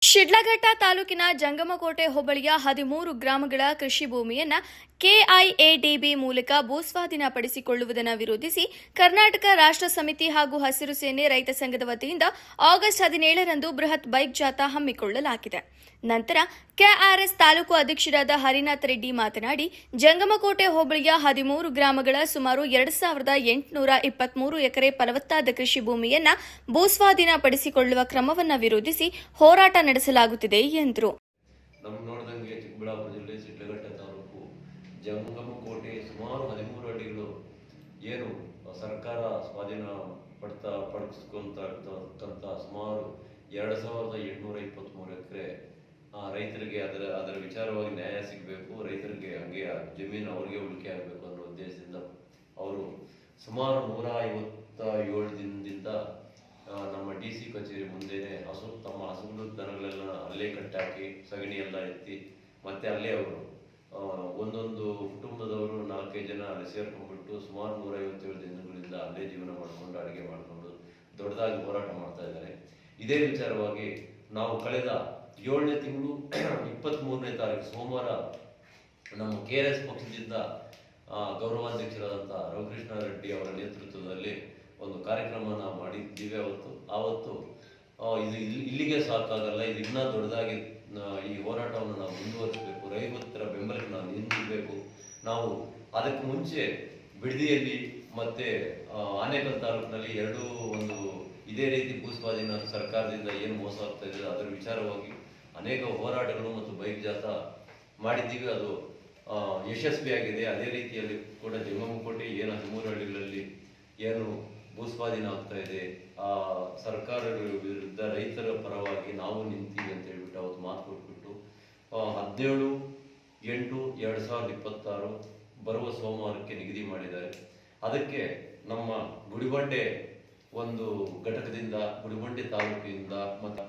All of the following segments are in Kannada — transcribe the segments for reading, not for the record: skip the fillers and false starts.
ಶಿಡ್ಲಘಟ್ಟ ತಾಲೂಕಿನ ಜಂಗಮಕೋಟೆ ಹೋಬಳಿಯ 13 ಗ್ರಾಮಗಳ ಕೃಷಿ ಭೂಮಿಯನ್ನು ಕೆಐಎಡಿಬಿ ಮೂಲಕ ಭೂಸ್ವಾಧೀನ ಪಡಿಸಿಕೊಳ್ಳುವುದನ್ನು ವಿರೋಧಿಸಿ ಕರ್ನಾಟಕ ರಾಷ್ಟ್ರ ಸಮಿತಿ ಹಾಗೂ ಹಸಿರು ಸೇನೆ ರೈತ ಸಂಘದ ವತಿಯಿಂದ ಆಗಸ್ಟ್ 17ರಂದು ಬೃಹತ್ ಬೈಕ್ ಜಾಥಾ ಹಮ್ಮಿಕೊಳ್ಳಲಾಗಿದೆ. ನಂತರ ಕೆಆರ್ಎಸ್ ತಾಲೂಕು ಅಧ್ಯಕ್ಷರಾದ ಹರಿನಾಥ್ ರೆಡ್ಡಿ ಮಾತನಾಡಿ, ಜಂಗಮಕೋಟೆ ಹೋಬಳಿಯ 13 ಗ್ರಾಮಗಳ ಸುಮಾರು 2823 ಎಕರೆ ಫಲವತ್ತಾದ ಕೃಷಿ ಭೂಮಿಯನ್ನು ಭೂಸ್ವಾಧೀನ ಪಡಿಸಿಕೊಳ್ಳುವ ಕ್ರಮವನ್ನು ವಿರೋಧಿಸಿ ಹೋರಾಟ ನಡೆಸಲಾಗುತ್ತಿದೆ ಎಂದರು. ಜಂಗಮಕೋಟೆ ಸುಮಾರು 13 ಅಡಿಗಳು ಏನು ಸರ್ಕಾರ ಸ್ವಾಧೀನ ಪಡಿಸ್ಕೊಂತ ಸುಮಾರು 2823 ಎಕರೆ ರೈತರಿಗೆ ಅದರ ವಿಚಾರವಾಗಿ ನ್ಯಾಯ ಸಿಗಬೇಕು, ರೈತರಿಗೆ ಹಂಗೆ ಜಮೀನು ಅವ್ರಿಗೆ ಉಳಿಕೆ ಆಗಬೇಕು ಅನ್ನೋ ಉದ್ದೇಶದಿಂದ ಅವರು ಸುಮಾರು 157 ದಿನದಿಂದ ನಮ್ಮ DC ಕಚೇರಿ ಮುಂದೆನೆ ತಮ್ಮ ಹಸುಗಳು ದನಗಳೆಲ್ಲ ಅಲ್ಲೇ ಕಟ್ಟಾಕಿ ಸಗಣಿ ಎಲ್ಲ ಎತ್ತಿ ಮತ್ತೆ ಅಲ್ಲೇ ಅವರು ಒಂದೊಂದು ಕುಟುಂಬದವರು 4-5 ಜನ ಅಲ್ಲಿ ಸೇರ್ಕೊಂಡ್ಬಿಟ್ಟು ಸುಮಾರು 157 ದಿನಗಳಿಂದ ಅಲ್ಲೇ ಜೀವನ ಮಾಡಿಕೊಂಡು ಅಡುಗೆ ಮಾಡಿಕೊಂಡು ದೊಡ್ಡದಾಗಿ ಹೋರಾಟ ಮಾಡ್ತಾ ಇದ್ದಾರೆ. ಇದೇ ವಿಚಾರವಾಗಿ ನಾವು ಕಳೆದ 7ನೇ ತಿಂಗಳು 23ನೇ ತಾರೀಕು ಸೋಮವಾರ ನಮ್ಮ KRS ಪಕ್ಷದಿಂದ ಗೌರವಾಧ್ಯಕ್ಷರಾದಂಥ ರವಿಕೃಷ್ಣ ರೆಡ್ಡಿ ಅವರ ನೇತೃತ್ವದಲ್ಲಿ ಒಂದು ಕಾರ್ಯಕ್ರಮನ ಮಾಡಿದ್ದೀವಿ. ಆವತ್ತು ಇದು ಇಲ್ಲಿಗೆ ಸಾಕಾಗಲ್ಲ, ಇದು ಇನ್ನೂ ದೊಡ್ಡದಾಗಿ ಈ ಹೋರಾಟವನ್ನು ನಾವು ಮುಂದುವರಿಸಬೇಕು, ರೈತರ ಬೆಂಬಲಕ್ಕೆ ನಾವು ನಿಂತಿರಬೇಕು. ನಾವು ಅದಕ್ಕೆ ಮುಂಚೆ ಬಿಡದಿಯಲ್ಲಿ ಮತ್ತೆ ಆನೇಕಲ್ ತಾಲೂಕಿನಲ್ಲಿ ಒಂದು ಇದೇ ರೀತಿ ಭೂಸ್ವಾಧೀನ ಸರ್ಕಾರದಿಂದ ಏನು ಮೋಸ ಆಗ್ತಾ ಇದೆ ಅದರ ವಿಚಾರವಾಗಿ ಅನೇಕ ಹೋರಾಟಗಳು ಮತ್ತು ಬೈಕ್ ಜಾಥಾ ಮಾಡಿದ್ದೀವಿ. ಅದು ಯಶಸ್ವಿಯಾಗಿದೆ. ಅದೇ ರೀತಿಯಲ್ಲಿ ಕೂಡ ಜಂಗಮಕೋಟೆ ಏನು 13 ಹಳ್ಳಿಗಳಲ್ಲಿ ಏನು ಭೂಸ್ವಾಧೀನ ಆಗ್ತಾ ಇದೆ, ಆ ಸರ್ಕಾರದ ವಿರುದ್ಧ ರೈತರ ಪರವಾಗಿ ನಾವು ನಿಂತೀವಿ ಅಂತ ಹೇಳ್ಬಿಟ್ಟು ಅವತ್ತು ಮಾತು ಕೊಟ್ಬಿಟ್ಟು 17/8/2026 ಬರುವ ಸೋಮವಾರಕ್ಕೆ ನಿಗದಿ ಮಾಡಿದ್ದಾರೆ. ಅದಕ್ಕೆ ನಮ್ಮ ಗುಡಿಬಂಡೆ ಒಂದು ಘಟಕದಿಂದ ಗುಡಿಬಂಡೆ ತಾಲೂಕಿನಿಂದ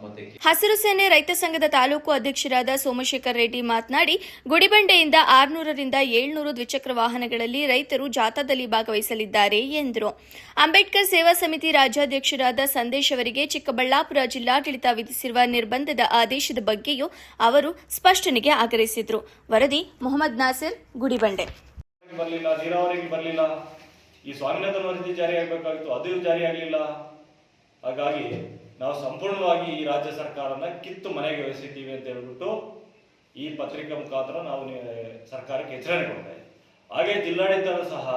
ಮತ್ತೆ ಹಸಿರು ಸೇನೆ ರೈತ ಸಂಘದ ತಾಲೂಕು ಅಧ್ಯಕ್ಷರಾದ ಸೋಮಶೇಖರ್ ರೆಡ್ಡಿ ಮಾತನಾಡಿ, ಗುಡಿಬಂಡೆಯಿಂದ 600ರಿಂದ 700 ದ್ವಿಚಕ್ರ ವಾಹನಗಳಲ್ಲಿ ರೈತರು ಜಾಥಾದಲ್ಲಿ ಭಾಗವಹಿಸಲಿದ್ದಾರೆ ಎಂದರು. ಅಂಬೇಡ್ಕರ್ ಸೇವಾ ಸಮಿತಿ ರಾಜ್ಯಾಧ್ಯಕ್ಷರಾದ ಸಂದೇಶ್ ಅವರಿಗೆ ಚಿಕ್ಕಬಳ್ಳಾಪುರ ಜಿಲ್ಲಾಡಳಿತ ವಿಧಿಸಿರುವ ನಿರ್ಬಂಧದ ಆದೇಶದ ಬಗ್ಗೆಯೂ ಅವರು ಸ್ಪಷ್ಟನೆಗೆ ಆಗ್ರಹಿಸಿದರು. ವರದಿ ಮೊಹಮ್ಮದ್ ನಾಸಿರ್, ಗುಡಿಬಂಡೆ. ಈ ಸ್ವಾಮಿನಾಥನ್ ವರದಿ ಜಾರಿಯಾಗಬೇಕಾಗಿತ್ತು, ಅದು ಜಾರಿಯಾಗಲಿಲ್ಲ. ಹಾಗಾಗಿ ನಾವು ಸಂಪೂರ್ಣವಾಗಿ ಈ ರಾಜ್ಯ ಸರ್ಕಾರನ ಕಿತ್ತು ಮನೆಗೆ ಎಸೆತೀವಿ ಅಂತ ಹೇಳ್ಬಿಟ್ಟು ಈ ಪತ್ರಿಕೆ ಮುಖಾಂತರ ನಾವು ಸರ್ಕಾರಕ್ಕೆ ಎಚ್ಚರಿಕೆ ಕೊಡ್ತಾ ಇದ್ದೀವಿ. ಹಾಗೆ ಜಿಲ್ಲಾಡಳಿತ ಸಹ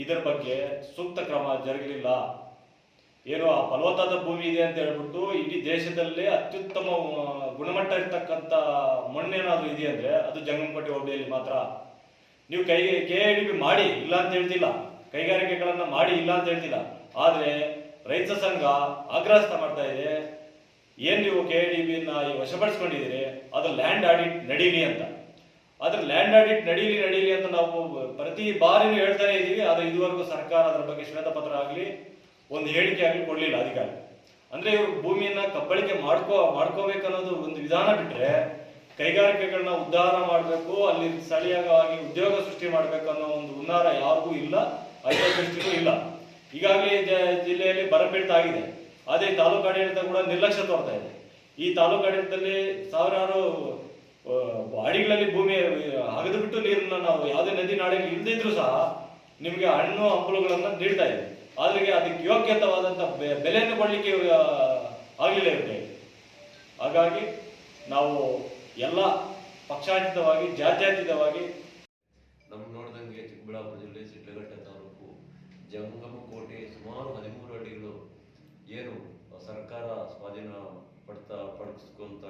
ಇದರ ಬಗ್ಗೆ ಸೂಕ್ತ ಕ್ರಮ ಜರುಗಲಿಲ್ಲ. ಏನು ಆ ಫಲವತ್ತಾದ ಭೂಮಿ ಇದೆ ಅಂತ ಹೇಳ್ಬಿಟ್ಟು ಇಡೀ ದೇಶದಲ್ಲೇ ಅತ್ಯುತ್ತಮ ಗುಣಮಟ್ಟ ಇರ್ತಕ್ಕಂಥ ಮಣ್ಣೇನಾದ್ರು ಇದೆ ಅಂದ್ರೆ ಅದು ಜಂಗಮಕೋಟೆ ಹೋಬಳಿಯಲ್ಲಿ ಮಾತ್ರ. ನೀವು KIDB ಮಾಡಿ ಇಲ್ಲ ಅಂತ ಹೇಳ್ತಿಲ್ಲ, ಕೈಗಾರಿಕೆಗಳನ್ನ ಮಾಡಿ ಇಲ್ಲ ಅಂತ ಹೇಳ್ತಿಲ್ಲ, ಆದ್ರೆ ರೈತ ಸಂಘ ಆಗ್ರಹ ಮಾಡ್ತಾ ಇದೆ, ಏನ್ ನೀವು KIDB ವಶಪಡಿಸ್ಕೊಂಡಿದ್ದೀರಿ ಅದು ಲ್ಯಾಂಡ್ ಆಡಿಟ್ ನಡೀಲಿ ಅಂತ. ಅದ್ರ ಲ್ಯಾಂಡ್ ಆಡಿಟ್ ನಡೀಲಿ ಅಂತ ನಾವು ಪ್ರತಿ ಬಾರಿನೂ ಹೇಳ್ತಾನೆ ಇದೀವಿ. ಆದ್ರೆ ಇದುವರೆಗೂ ಸರ್ಕಾರ ಅದರ ಬಗ್ಗೆ ಶ್ವೇತಪತ್ರ ಆಗ್ಲಿ ಒಂದು ಹೇಳಿಕೆ ಆಗ್ಲಿ ಕೊಡ್ಲಿಲ್ಲ ಅಧಿಕಾರಿ. ಅಂದ್ರೆ ಇವರು ಭೂಮಿಯನ್ನ ಕಬ್ಬಳಿಕೆ ಮಾಡ್ಕೋಬೇಕನ್ನೋದು ಒಂದು ವಿಧಾನ ಬಿಟ್ರೆ ಕೈಗಾರಿಕೆಗಳನ್ನ ಉದ್ಧಾರ ಮಾಡಬೇಕು, ಅಲ್ಲಿ ಸ್ಥಳೀಯವಾಗಿ ಉದ್ಯೋಗ ಸೃಷ್ಟಿ ಮಾಡ್ಬೇಕು ಅನ್ನೋ ಒಂದು ಹುನ್ನಾರ ಯಾರಿಗೂ ಇಲ್ಲ, ದೃಷ್ಟಿಗೂ ಇಲ್ಲ. ಈಗಾಗಲೇ ಜಿಲ್ಲೆಯಲ್ಲಿ ಬರಪೀಡಿತ ಆಗಿದೆ. ಅದೇ ತಾಲೂಕು ಆಡಳಿತ ಕೂಡ ನಿರ್ಲಕ್ಷ್ಯ ತೋರ್ತಾ ಇದೆ. ಈ ತಾಲೂಕು ಆಡಳಿತದಲ್ಲಿ ಸಾವಿರಾರು ಅಡಿಗಳಲ್ಲಿ ಭೂಮಿ ಅಗೆದು ಬಿಟ್ಟು ನೀರನ್ನ ನಾವು ಯಾವುದೇ ನದಿ ನಾಳೆಗೆ ಇಲ್ದಿದ್ರು ಸಹ ನಿಮಗೆ ಹಣ್ಣು ಹಂಪಲುಗಳನ್ನ ನೀಡ್ತಾ ಇದೆ. ಆದ್ರೆ ಅದಕ್ಕೆ ಯೋಗ್ಯತವಾದಂತ ಬೆಲೆಯನ್ನು ಕೊಡ್ಲಿಕ್ಕೆ ಆಗ್ಲಿಲ್ಲ ಇರುತ್ತೆ. ಹಾಗಾಗಿ ನಾವು ಎಲ್ಲ ಪಕ್ಷಾತೀತವಾಗಿ ಜಾತ್ಯತೀತವಾಗಿ ನೋಡಿದಂಗೆ ಚಿಕ್ಕಬಳ್ಳಾಪುರ ಜಿಲ್ಲೆ ಶಿಡ್ಲಘಟ್ಟ ತಾಲೂಕು ಜಂಗಮಕೋಟೆ ಸುಮಾರು 13 ಅಡಿಗಳು ಏನು ಸರ್ಕಾರ ಸ್ವಾಧೀನ ಪಡಿಸ್ಕೊಂತ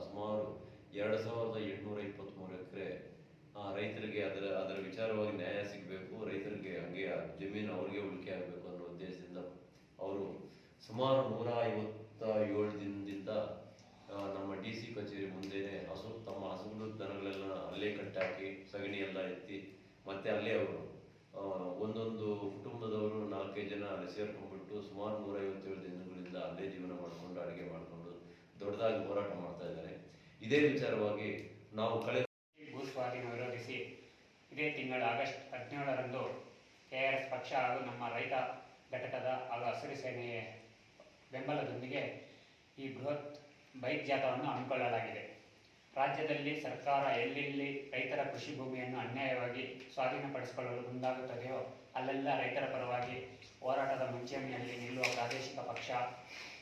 ಸುಮಾರು 2823 ಎಕರೆ ರೈತರಿಗೆ ಅದರ ವಿಚಾರವಾಗಿ ನ್ಯಾಯ ಸಿಗಬೇಕು, ರೈತರಿಗೆ ಹಂಗೆ ಜಮೀನು ಅವ್ರಿಗೆ ಉಳಿಕೆ ಆಗಬೇಕು ಅನ್ನೋ ಉದ್ದೇಶದಿಂದ ಅವರು ಸುಮಾರು 157 ದಿನದಿಂದ ನಮ್ಮ DC ಕಚೇರಿ ಮುಂದೆನೆ ತಮ್ಮ ಹಸುಗಳು ದನಗಳೆಲ್ಲ ಅಲ್ಲೇ ಕಟ್ಟಾಕಿ ಸಗಣಿ ಎಲ್ಲ ಎತ್ತಿ ಮತ್ತೆ ಅಲ್ಲೇ ಅವರು ಒಂದೊಂದು ಕುಟುಂಬದವರು 4-5 ಜನ ಅಲ್ಲಿ ಸೇರ್ಕೊಂಡ್ಬಿಟ್ಟು ಸುಮಾರು 157 ದಿನಗಳಿಂದ ಅಲ್ಲೇ ಜೀವನ ಮಾಡಿಕೊಂಡು ಅಡುಗೆ ಮಾಡಿಕೊಂಡು ದೊಡ್ಡದಾಗಿ ಹೋರಾಟ ಮಾಡ್ತಾ ಇದ್ದಾರೆ. ಇದೇ ವಿಚಾರವಾಗಿ ನಾವು ಭೂಸ್ವಾಧೀನ ವಿರೋಧಿಸಿ ಇದೇ ತಿಂಗಳ ಆಗಸ್ಟ್ 17ರಂದು KRS ಪಕ್ಷ ಹಾಗೂ ನಮ್ಮ ರೈತ ಘಟಕದ ಹಾಗೂ ಹಸಿರು ಸೇನೆಯ ಬೆಂಬಲದೊಂದಿಗೆ ಈ ಬೃಹತ್ ಬೈಕ್ ಜಾಥಾವನ್ನು ಹಮ್ಮಿಕೊಳ್ಳಲಾಗಿದೆ. ರಾಜ್ಯದಲ್ಲಿ ಸರ್ಕಾರ ಎಲ್ಲೆಲ್ಲಿ ರೈತರ ಕೃಷಿ ಭೂಮಿಯನ್ನು ಅನ್ಯಾಯವಾಗಿ ಸ್ವಾಧೀನಪಡಿಸಿಕೊಳ್ಳಲು ಮುಂದಾಗುತ್ತದೆಯೋ ಅಲ್ಲೆಲ್ಲ ರೈತರ ಪರವಾಗಿ ಹೋರಾಟದ ಮುಂಚೂಣಿಯಲ್ಲಿ ನಿಲ್ಲುವ ಪ್ರಾದೇಶಿಕ ಪಕ್ಷ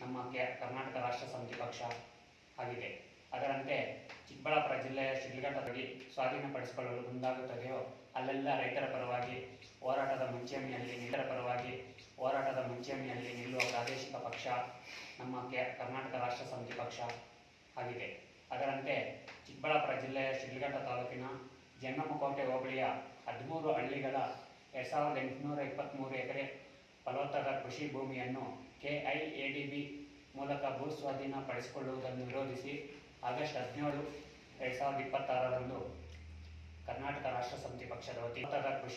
ನಮ್ಮ ಕರ್ನಾಟಕ ರಾಷ್ಟ್ರ ಸಮಿತಿ ಪಕ್ಷ ಆಗಿದೆ. ಅದರಂತೆ ಚಿಕ್ಕಬಳ್ಳಾಪುರ ಜಿಲ್ಲೆಯ ಶಿಡ್ಲಘಟ್ಟದಲ್ಲಿ ಸ್ವಾಧೀನಪಡಿಸಿಕೊಳ್ಳಲು ಮುಂದಾಗುತ್ತದೆಯೋ ಅಲ್ಲೆಲ್ಲ ರೈತರ ಪರವಾಗಿ ಹೋರಾಟದ ಮುಂಚೂಣಿಯಲ್ಲಿ ನಿಲ್ಲುವ ಪ್ರಾದೇಶಿಕ ಪಕ್ಷ ನಮ್ಮ ಕರ್ನಾಟಕ ರಾಷ್ಟ್ರ ಸಮಿತಿ ಪಕ್ಷ ಆಗಿದೆ. ಅದರಂತೆ ಚಿಕ್ಕಬಳ್ಳಾಪುರ ಜಿಲ್ಲೆಯ ಶಿಡ್ಲಘಟ್ಟ ತಾಲೂಕಿನ ಜಂಗಮಕೋಟೆ ಹೋಬಳಿಯ 13 ಹಳ್ಳಿಗಳ 2823 ಎಕರೆ ಫಲವತ್ತಾದ ಕೃಷಿ ಭೂಮಿಯನ್ನು KIADB ಮೂಲಕ ಭೂ ಸ್ವಾಧೀನ ಪಡಿಸಿಕೊಳ್ಳುವುದನ್ನು ವಿರೋಧಿಸಿ ಆಗಸ್ಟ್ 17, 2026ರಂದು ಕರ್ನಾಟಕ ರಾಷ್ಟ್ರ ಸಮಿತಿ ಪಕ್ಷದ ವತಿಯಿಂದ ಕೃಷಿ